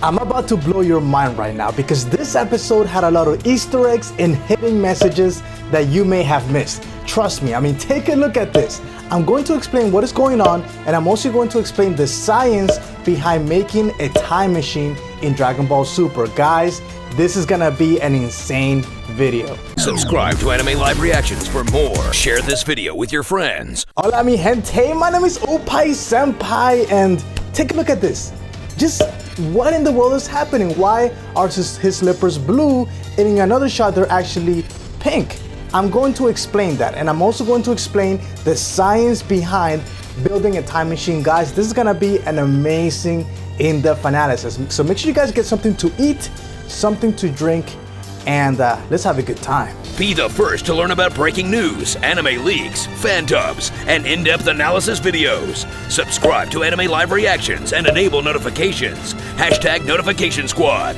I'm about to blow your mind right now because this episode had a lot of Easter eggs and hidden messages that you may have missed. Trust me, take a look at this. I'm going to explain what is going on, and I'm also going to explain the science behind making a time machine in Dragon Ball Super. Guys, this is gonna be an insane video. Subscribe to Anime Live Reactions for more. Share this video with your friends. Hola mi gente, my name is Opai Senpai, and take a look at this. Just what in the world is happening? Why are his slippers blue and in another shot they're actually pink? I'm going to explain that, and I'm also going to explain the science behind building a time machine. Guys, this is gonna be an amazing in-depth analysis. So make sure you guys get something to eat, something to drink, and let's have a good time. Be the first to learn about breaking news, anime leaks, fan dubs, and in-depth analysis videos. Subscribe to Anime Live Reactions and enable notifications. Hashtag Notification Squad.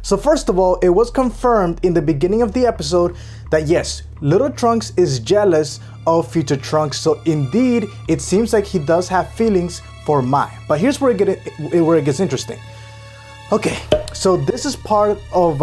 So first of all, it was confirmed in the beginning of the episode that yes, Little Trunks is jealous of Future Trunks. So indeed, it seems like he does have feelings for Mai. But here's where it gets interesting. Okay, so this is part of,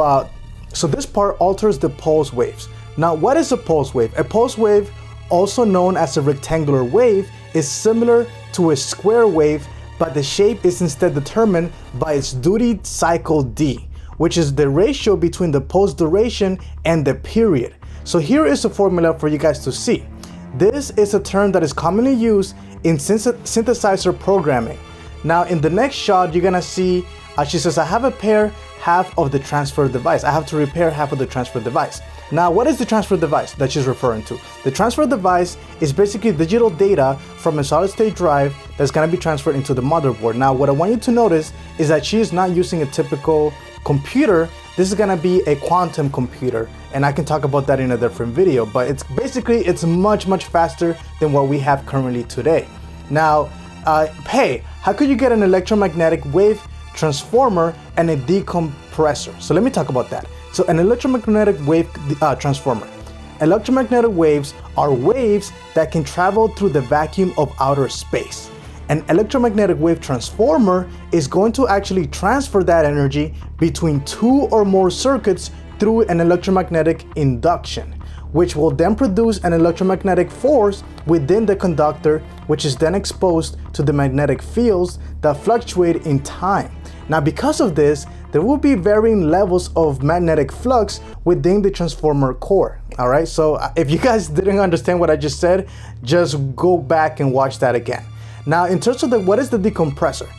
this part alters the pulse waves. Now, what is a pulse wave? A pulse wave, also known as a rectangular wave, is similar to a square wave, but the shape is instead determined by its duty cycle D, which is the ratio between the pulse duration and the period. So here is a formula for you guys to see. This is a term that is commonly used in synthesizer programming. Now, in the next shot, you're gonna see, she says, I have a pair half of the transfer device. I have to repair half of the transfer device. Now, what is the transfer device that she's referring to? The transfer device is basically digital data from a solid state drive that's gonna be transferred into the motherboard. Now, what I want you to notice is that she is not using a typical computer. This is gonna be a quantum computer, and I can talk about that in a different video, but it's much faster than what we have currently today. Now, hey, how could you get an electromagnetic wave transformer and a decompressor? So let me talk about that. So an electromagnetic wave transformer. Electromagnetic waves are waves that can travel through the vacuum of outer space. An electromagnetic wave transformer is going to actually transfer that energy between two or more circuits through an electromagnetic induction, which will then produce an electromagnetic force within the conductor, which is then exposed to the magnetic fields that fluctuate in time. Now, because of this, there will be varying levels of magnetic flux within the transformer core. All right, so if you guys didn't understand what I just said, just go back and watch that again. Now, in terms of what is the decompressor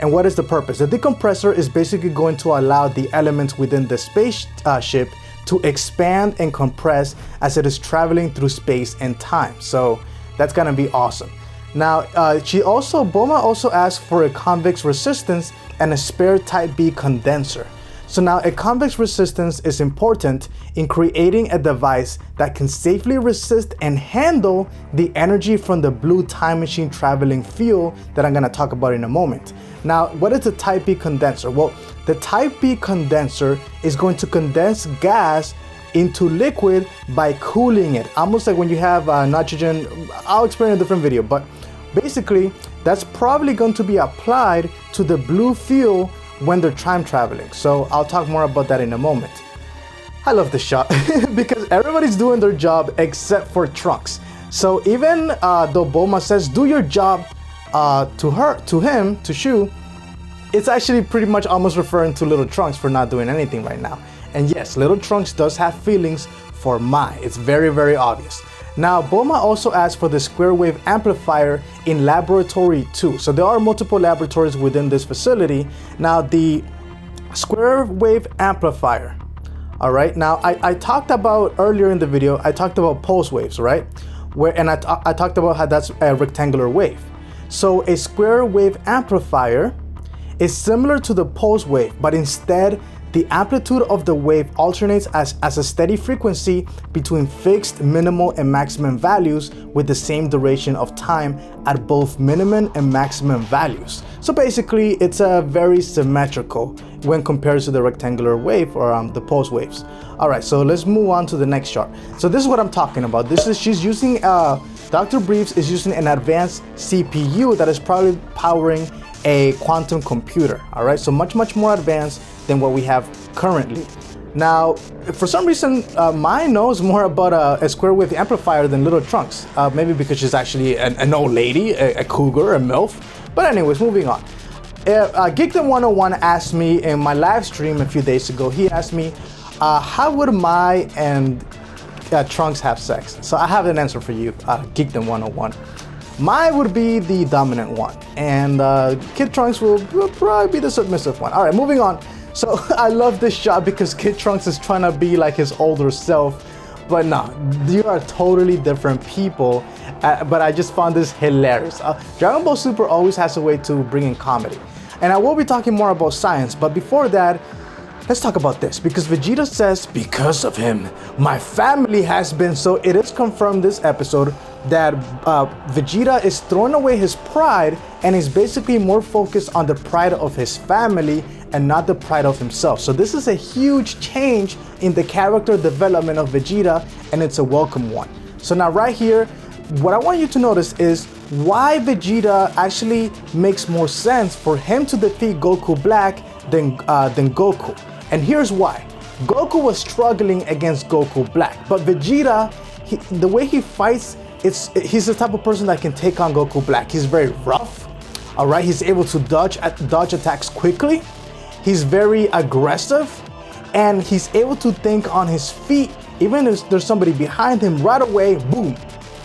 and what is the purpose? The decompressor is basically going to allow the elements within the spaceship to expand and compress as it is traveling through space and time. So that's gonna be awesome. Now, Bulma also asked for a convex resistance and a spare type B condenser. So now a convex resistance is important in creating a device that can safely resist and handle the energy from the blue time machine traveling fuel that I'm gonna talk about in a moment. Now, what is the type B condenser? Well, the type B condenser is going to condense gas into liquid by cooling it. Almost like when you have nitrogen. I'll explain in a different video, but basically that's probably going to be applied to the blue fuel when they're time traveling. So I'll talk more about that in a moment. I love this shot because everybody's doing their job except for Trunks. So even though Bulma says do your job to him, to Shu, it's actually pretty much almost referring to Little Trunks for not doing anything right now. And yes, Little Trunks does have feelings for Mai. It's very obvious. Now, Bulma also asked for the square wave amplifier in laboratory 2. So there are multiple laboratories within this facility. Now, the square wave amplifier, all right? Now, I talked about earlier in the video, I talked about pulse waves, right? I talked about how that's a rectangular wave. So a square wave amplifier is similar to the pulse wave, but instead, the amplitude of the wave alternates as a steady frequency between fixed minimal and maximum values with the same duration of time at both minimum and maximum values. So basically, it's very symmetrical when compared to the rectangular wave or the pulse waves. All right, so let's move on to the next chart. So this is what I'm talking about. She's using, Dr. Briefs is using an advanced CPU that is probably powering a quantum computer, all right? So much more advanced than what we have currently. Now, for some reason, Mai knows more about a square wave amplifier than Little Trunks. Maybe because she's actually an old lady, a cougar, a MILF. But anyways, moving on. Geekdom 101 asked me in my live stream a few days ago, he asked me, how would Mai and Trunks have sex? So I have an answer for you, Geekdom 101. Mai would be the dominant one, and Kid Trunks will probably be the submissive one. All right, moving on. So I love this shot because Kid Trunks is trying to be like his older self, but no, you are totally different people. But I just found this hilarious. Dragon Ball Super always has a way to bring in comedy. And I will be talking more about science, but before that, let's talk about this, because Vegeta says, because of him, my family has been. So it is confirmed this episode that Vegeta is throwing away his pride and is basically more focused on the pride of his family and not the pride of himself. So this is a huge change in the character development of Vegeta, and it's a welcome one. So now right here, what I want you to notice is why Vegeta actually makes more sense for him to defeat Goku Black than Goku. And here's why. Goku was struggling against Goku Black, but Vegeta, the way he fights, he's the type of person that can take on Goku Black. He's very rough, all right? He's able to dodge attacks quickly. He's very aggressive, and he's able to think on his feet. Even if there's somebody behind him, right away, boom,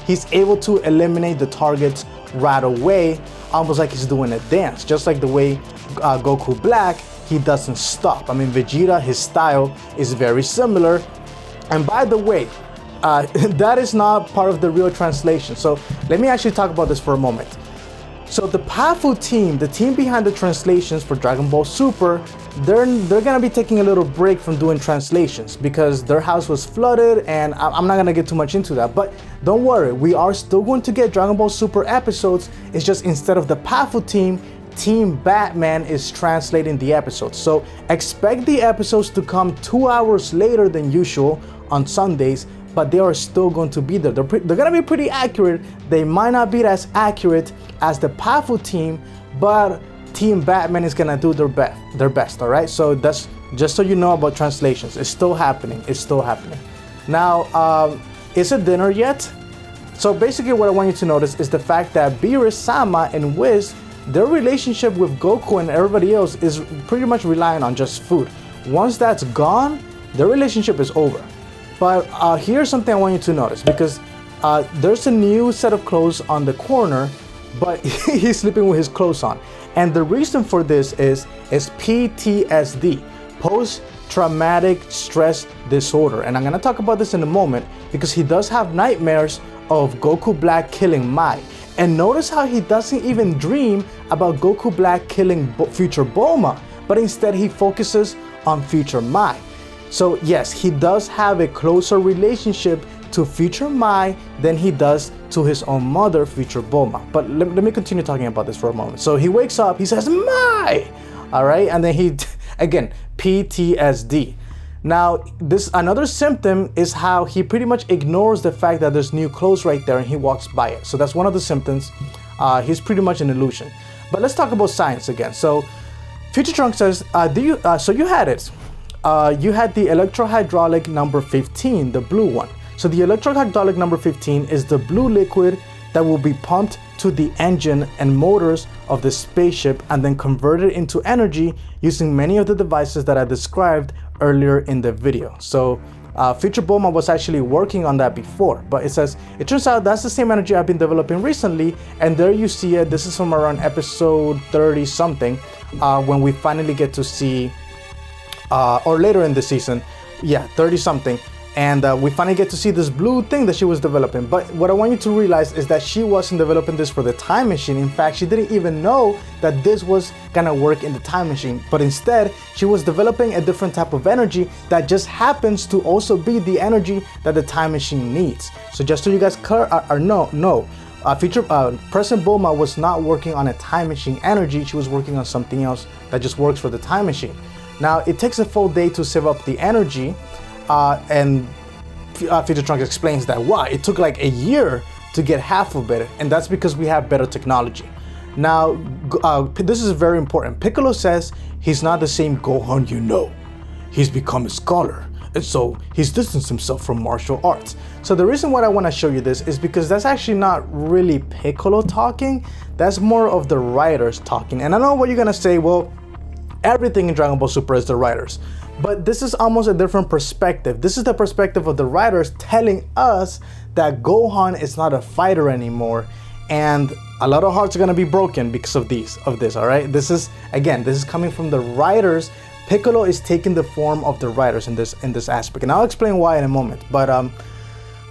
he's able to eliminate the targets right away, almost like he's doing a dance. Just like the way Goku Black, he doesn't stop. I mean, Vegeta, his style is very similar. And by the way, that is not part of the real translation. So let me actually talk about this for a moment. So the PAFU team, the team behind the translations for Dragon Ball Super, they're gonna be taking a little break from doing translations because their house was flooded, and I'm not gonna get too much into that. But don't worry, we are still going to get Dragon Ball Super episodes. It's just instead of the PAFU team, Team Batman is translating the episodes. So expect the episodes to come 2 hours later than usual on Sundays, but they are still going to be there. They're gonna be pretty accurate. They might not be as accurate as the PAFU team, but Team Batman is gonna do their best, all right? So that's just so you know about translations. It's still happening. It's still happening. Now, is it dinner yet? So basically what I want you to notice is the fact that Beerus, Sama, and Whis, their relationship with Goku and everybody else is pretty much relying on just food. Once that's gone, their relationship is over. But here's something I want you to notice, because there's a new set of clothes on the corner, but he's sleeping with his clothes on. And the reason for this is PTSD, post-traumatic stress disorder. And I'm gonna talk about this in a moment, because he does have nightmares of Goku Black killing Mai. And notice how he doesn't even dream about Goku Black killing Future Bulma, but instead he focuses on Future Mai. So yes, he does have a closer relationship to Future Mai than he does to his own mother, Future Bulma. But let me continue talking about this for a moment. So he wakes up, he says, Mai! All right, and then again, PTSD. Now, another symptom is how he pretty much ignores the fact that there's new clothes right there and he walks by it. So that's one of the symptoms. He's pretty much an illusion. But let's talk about science again. So Future Trunks says, so you had it. You had the electrohydraulic number 15, the blue one. So the electrohydraulic number 15 is the blue liquid that will be pumped to the engine and motors of the spaceship and then converted into energy using many of the devices that I described earlier in the video. So Future Bulma was actually working on that before, but it turns out that's the same energy I've been developing recently, and there you see it. This is from around episode 30 something, when we finally get to see, or later in the season, yeah, 30 something, and we finally get to see this blue thing that she was developing. But what I want you to realize is that she wasn't developing this for the time machine. In fact, she didn't even know that this was gonna work in the time machine, but instead she was developing a different type of energy that just happens to also be the energy that the time machine needs. So just so you guys know, President Bulma was not working on a time machine energy. She was working on something else that just works for the time machine. Now, it takes a full day to save up the energy, and Future Trunks explains that why. It took like a year to get half of it, and that's because we have better technology. Now, this is very important. Piccolo says he's not the same Gohan you know. He's become a scholar, and so he's distanced himself from martial arts. So the reason why I want to show you this is because that's actually not really Piccolo talking. That's more of the writers talking. And I know what you're gonna say, well, everything in Dragon Ball Super is the writers. But this is almost a different perspective. This is the perspective of the writers telling us that Gohan is not a fighter anymore, and a lot of hearts are gonna be broken because of this, all right? This is coming from the writers. Piccolo is taking the form of the writers in this aspect, and I'll explain why in a moment. But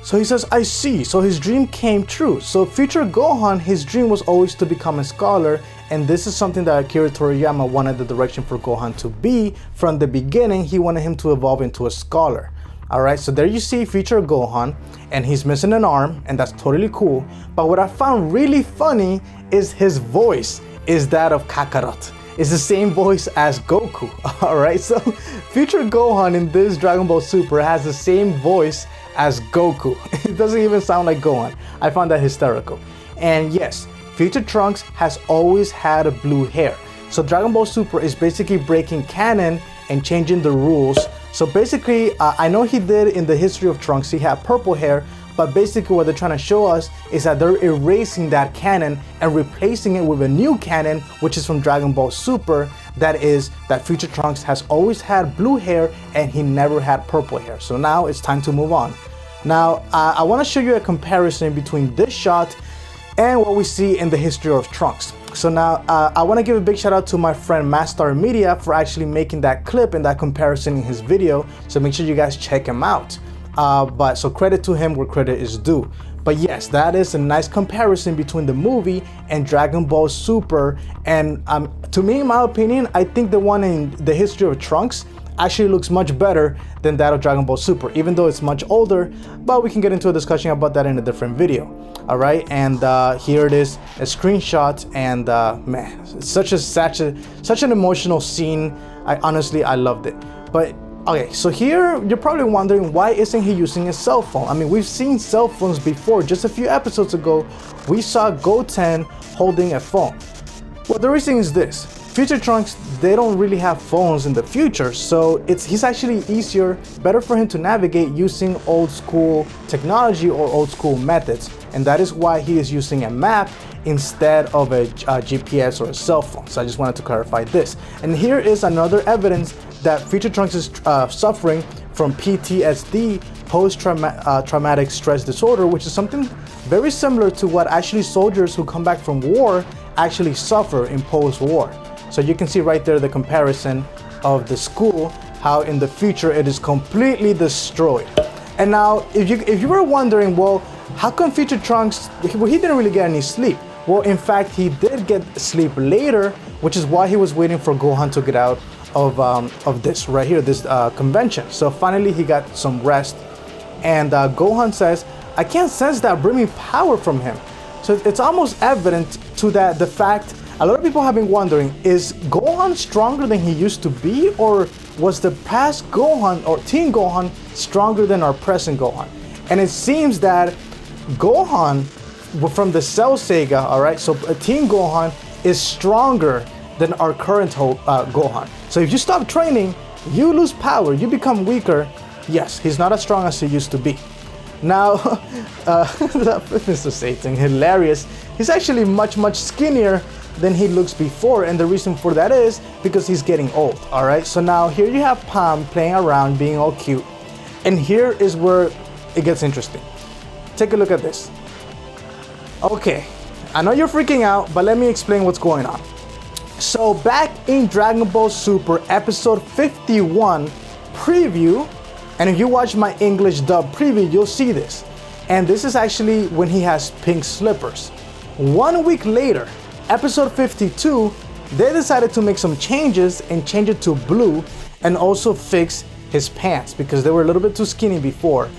so he says, I see. So his dream came true. So future Gohan, his dream was always to become a scholar, and this is something that Akira Toriyama wanted the direction for Gohan to be from the beginning. He wanted him to evolve into a scholar. All right, so there you see future Gohan, and he's missing an arm, and that's totally cool. But what I found really funny is his voice is that of Kakarot. It's the same voice as Goku. All right, so future Gohan in this Dragon Ball Super has the same voice as Goku. It doesn't even sound like Gohan. I found that hysterical. And yes, Future Trunks has always had blue hair. So Dragon Ball Super is basically breaking canon and changing the rules. So basically, I know he did in the history of Trunks, he had purple hair, but basically what they're trying to show us is that they're erasing that canon and replacing it with a new canon, which is from Dragon Ball Super, that is that Future Trunks has always had blue hair and he never had purple hair. So now it's time to move on. Now, I want to show you a comparison between this shot and what we see in the history of Trunks. So now, I want to give a big shout out to my friend Mastar Media for actually making that clip and that comparison in his video. So make sure you guys check him out. So credit to him where credit is due. But yes, that is a nice comparison between the movie and Dragon Ball Super. And to me, in my opinion, I think the one in the history of Trunks actually looks much better than that of Dragon Ball Super, even though it's much older, but we can get into a discussion about that in a different video. All right, and here it is, a screenshot, and man, it's such an emotional scene. I loved it. But okay, so here you're probably wondering, why isn't he using a cell phone? I mean, we've seen cell phones before. Just a few episodes ago, we saw Goten holding a phone. Well, the reason is this. Future Trunks, they don't really have phones in the future, so he's actually better for him to navigate using old school technology or old school methods, and that is why he is using a map instead of a GPS or a cell phone. So I just wanted to clarify this. And here is another evidence that Future Trunks is suffering from PTSD, post-traumatic stress disorder, which is something very similar to what actually soldiers who come back from war actually suffer in post-war. So you can see right there the comparison of the school, how in the future it is completely destroyed. And now, if you were wondering, well, how come Future Trunks, well, he didn't really get any sleep? Well, in fact, he did get sleep later, which is why he was waiting for Gohan to get out of this right here, this convention. So finally, he got some rest. And Gohan says, I can't sense that bringing power from him. So it's almost evident to the fact, a lot of people have been wondering, is Gohan stronger than he used to be, or was the past Gohan or Teen Gohan stronger than our present Gohan? And it seems that Gohan from the Cell Saga, all right, so Teen Gohan is stronger than our current Gohan. So if you stop training, you lose power, you become weaker. Yes, he's not as strong as he used to be. Now, Mr. Satan, hilarious. He's actually much skinnier than he looks before, and the reason for that is because he's getting old. All right, so now here you have Pam playing around, being all cute, and here is where it gets interesting. Take a look at this. Okay, I know you're freaking out, but let me explain what's going on. So back in Dragon Ball Super episode 51 preview, and if you watch my English dub preview, you'll see this. And this is actually when he has pink slippers. 1 week later, episode 52, they decided to make some changes and change it to blue, and also fix his pants because they were a little bit too skinny before.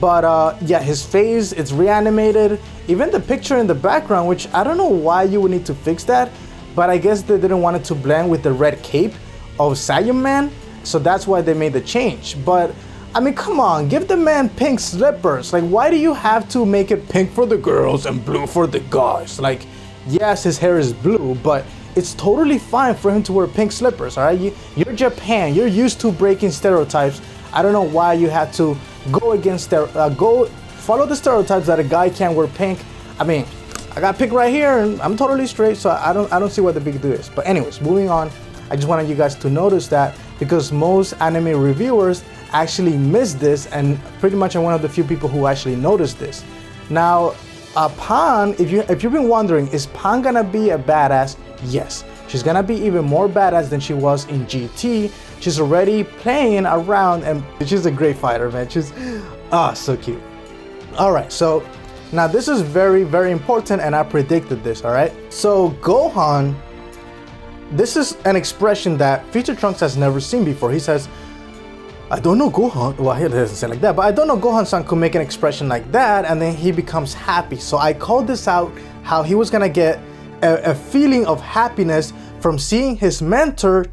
But yeah, his face, it's reanimated. Even the picture in the background, which I don't know why you would need to fix that, but I guess they didn't want it to blend with the red cape of Saiyan Man, so that's why they made the change. But I mean, come on, give the man pink slippers. Like, why do you have to make it pink for the girls and blue for the guys? Like, yes, his hair is blue, but it's totally fine for him to wear pink slippers, all right? You're Japan, you're used to breaking stereotypes. I don't know why you had to go against follow the stereotypes that a guy can't wear pink. I mean, I got pink right here and I'm totally straight, so I don't see what the big deal is. But anyways, moving on, I just wanted you guys to notice that because most anime reviewers actually missed this, and pretty much I'm one of the few people who actually noticed this. Now, Pan, if you've been wondering, is Pan gonna be a badass? Yes, she's gonna be even more badass than she was in GT. She's already playing around, and she's a great fighter, man. She's so cute. All right, so now this is very, very important, and I predicted this. All right, so Gohan, this is an expression that Future Trunks has never seen before. He says, I don't know Gohan, well, he doesn't say like that, but I don't know Gohan-san could make an expression like that, and then he becomes happy. So I called this out, how he was gonna get a feeling of happiness from seeing his mentor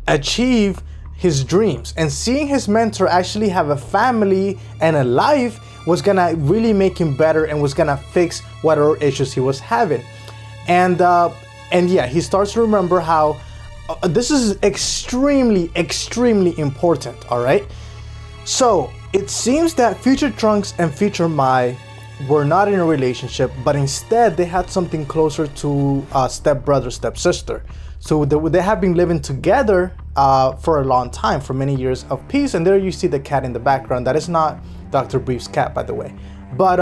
achieve his dreams, and seeing his mentor actually have a family and a life was gonna really make him better and was gonna fix whatever issues he was having. And yeah, he starts to remember how this is extremely, extremely important, all right? So it seems that Future Trunks and Future Mai were not in a relationship, but instead they had something closer to stepbrother, stepsister. So they have been living together for a long time, for many years of peace. And there you see the cat in the background. That is not Dr. Brief's cat, by the way. But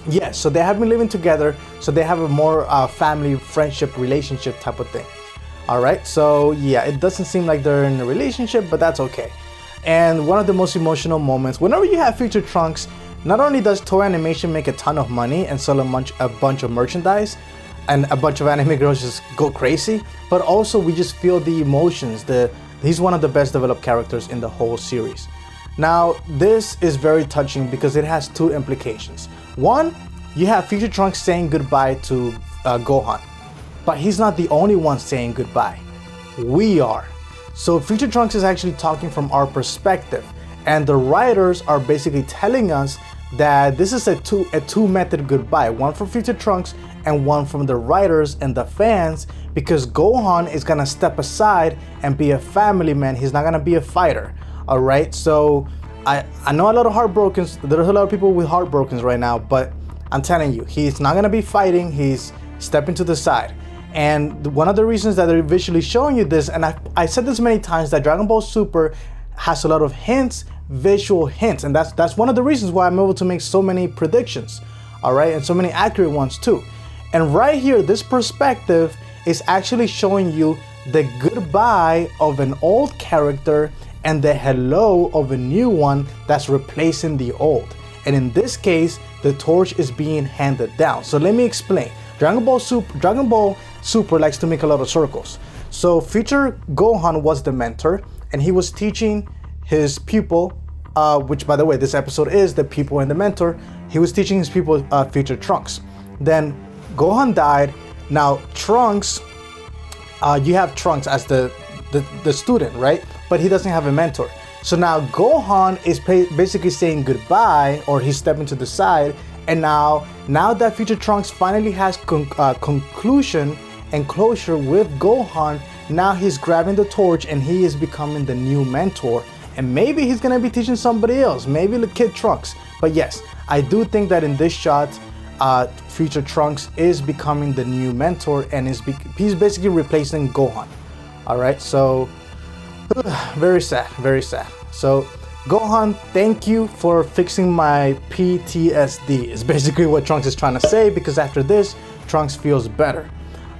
yes, so they have been living together. So they have a more family, friendship, relationship type of thing. All right, so yeah, it doesn't seem like they're in a relationship, but that's okay. And one of the most emotional moments, whenever you have Future Trunks, not only does Toei Animation make a ton of money and sell a bunch of merchandise, and a bunch of anime girls just go crazy, but also we just feel the emotions. He's one of the best developed characters in the whole series. Now, this is very touching because it has two implications. One, you have Future Trunks saying goodbye to Gohan. But he's not the only one saying goodbye. We are. So Future Trunks is actually talking from our perspective, and the writers are basically telling us that this is a two-method goodbye, one for Future Trunks and one from the writers and the fans, because Gohan is gonna step aside and be a family man. He's not gonna be a fighter. All right. So I know a lot of heartbrokens. There's a lot of people with heartbrokens right now, but I'm telling you, he's not gonna be fighting. He's stepping to the side. And one of the reasons that they're visually showing you this, and I said this many times, that Dragon Ball Super has a lot of hints, visual hints, and that's one of the reasons why I'm able to make so many predictions, all right, and so many accurate ones too. And right here, this perspective is actually showing you the goodbye of an old character and the hello of a new one that's replacing the old. And in this case, the torch is being handed down. So let me explain. Dragon Ball Super likes to make a lot of circles. So Future Gohan was the mentor, and he was teaching his pupil, which by the way, this episode is the pupil and the mentor. He was teaching his pupil Future Trunks. Then Gohan died. Now Trunks, you have Trunks as the student, right? But he doesn't have a mentor. So now Gohan is basically saying goodbye, or he's stepping to the side. And now that Future Trunks finally has conclusion and closure with Gohan, now he's grabbing the torch and he is becoming the new mentor. And maybe he's gonna be teaching somebody else, maybe the Kid Trunks. But yes, I do think that in this shot, Future Trunks is becoming the new mentor, and he's basically replacing Gohan. All right, so very sad, very sad. So Gohan, thank you for fixing my PTSD, is basically what Trunks is trying to say, because after this, Trunks feels better.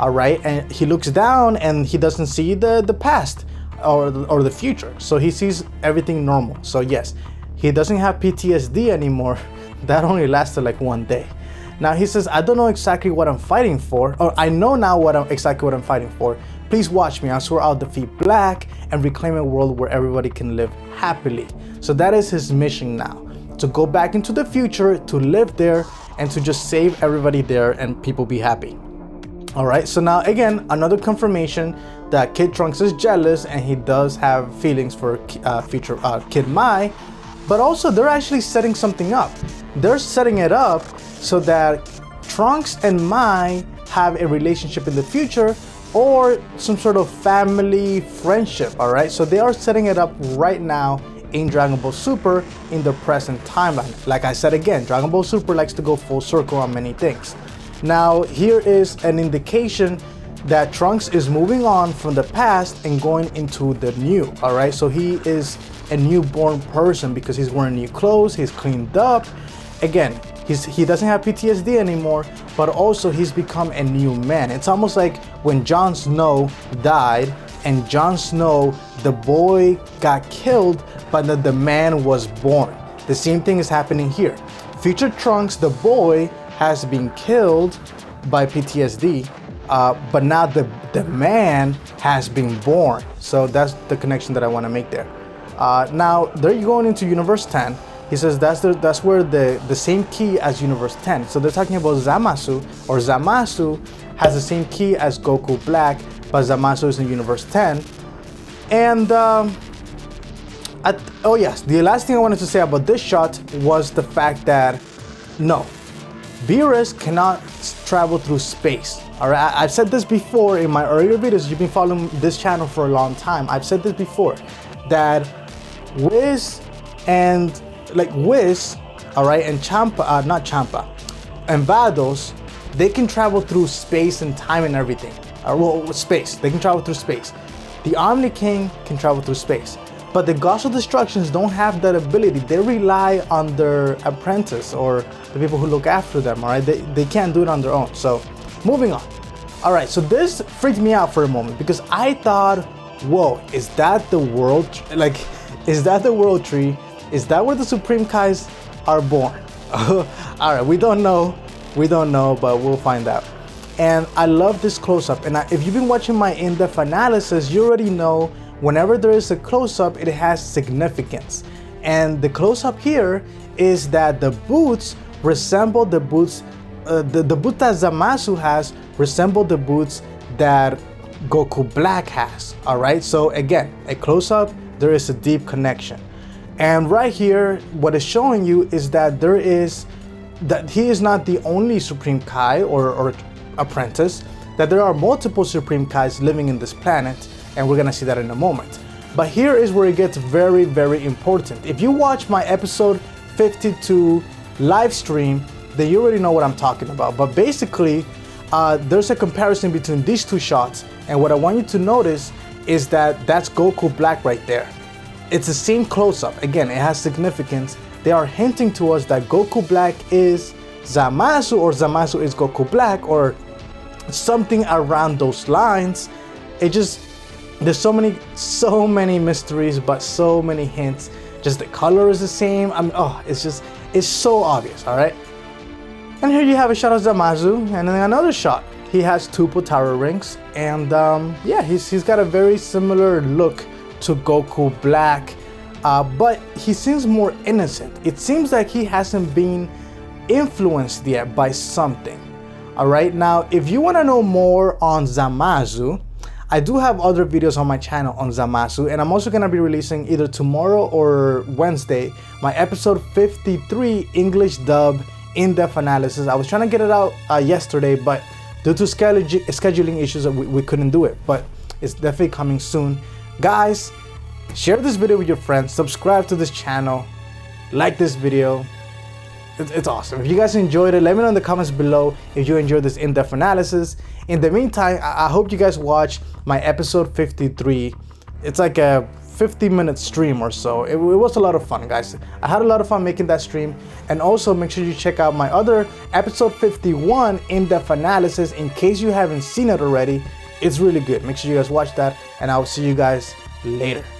All right, and he looks down and he doesn't see the past or the future. So he sees everything normal. So yes, he doesn't have PTSD anymore. That only lasted like one day. Now he says, I don't know exactly what I'm fighting for, or I know now exactly what I'm fighting for. Please watch me. I swear I'll defeat Black and reclaim a world where everybody can live happily. So that is his mission now, to go back into the future, to live there, and to just save everybody there and people be happy. All right, so now again, another confirmation that Kid Trunks is jealous and he does have feelings for Kid Mai, but also they're actually setting something up. They're setting it up so that Trunks and Mai have a relationship in the future or some sort of family friendship, all right? So they are setting it up right now in Dragon Ball Super in the present timeline. Like I said again, Dragon Ball Super likes to go full circle on many things. Now, here is an indication that Trunks is moving on from the past and going into the new, all right? So he is a newborn person because he's wearing new clothes, he's cleaned up. Again, he doesn't have PTSD anymore, but also he's become a new man. It's almost like when Jon Snow died and Jon Snow, the boy, got killed, but the man was born. The same thing is happening here. Future Trunks, the boy, has been killed by PTSD, but now the man has been born. So that's the connection that I want to make there. Now they're going into Universe 10. He says that's where the same key as Universe 10. So they're talking about Zamasu, or Zamasu has the same key as Goku Black, but Zamasu is in Universe 10. And oh yes, the last thing I wanted to say about this shot was the fact that no, Beerus cannot travel through space. All right, I've said this before in my earlier videos. You've been following this channel for a long time. I've said this before that Whis and Whis, all right, and not Champa, and Vados, they can travel through space and time and everything. Well, space. They can travel through space. The Omni King can travel through space. But the Gods of Destructions don't have that ability. They rely on their apprentice or the people who look after them, all right? They can't do it on their own. So, moving on. All right, so this freaked me out for a moment because I thought, whoa, is that the world? Is that the world tree? Is that where the Supreme Kais are born? All right, we don't know, but we'll find out. And I love this close-up. And if you've been watching my in-depth analysis, you already know whenever there is a close-up, it has significance. And the close-up here is that the boots resemble the boots, the boots that Zamasu has resemble the boots that Goku Black has, all right? So again, a close-up, there is a deep connection. And right here, what it's showing you is that he is not the only Supreme Kai or apprentice, that there are multiple Supreme Kais living in this planet, and we're gonna see that in a moment. But here is where it gets very, very important. If you watch my episode 52 live stream, then you already know what I'm talking about. But basically, there's a comparison between these two shots, and what I want you to notice is that that's Goku Black right there. It's the same close-up. Again, it has significance. They are hinting to us that Goku Black is Zamasu, or Zamasu is Goku Black, or something around those lines. There's so many mysteries, but so many hints. Just the color is the same. I mean, it's so obvious, all right? And here you have a shot of Zamasu, and then another shot. He has two Potara rings, and yeah, he's got a very similar look to Goku Black, but he seems more innocent. It seems like he hasn't been influenced yet by something. All right, now if you want to know more on Zamasu, I do have other videos on my channel on Zamasu, and I'm also going to be releasing either tomorrow or Wednesday my episode 53 English dub in-depth analysis. I was trying to get it out yesterday, but due to scheduling issues, we couldn't do it, but it's definitely coming soon. Guys, share this video with your friends, subscribe to this channel, like this video. It's awesome. If you guys enjoyed it, let me know in the comments below if you enjoyed this in-depth analysis. In the meantime, I hope you guys watch my episode 53. It's like a 50-minute stream or so. It was a lot of fun, guys. I had a lot of fun making that stream. And also make sure you check out my other episode 51 in-depth analysis in case you haven't seen it already. It's really good. Make sure you guys watch that, and I will see you guys later.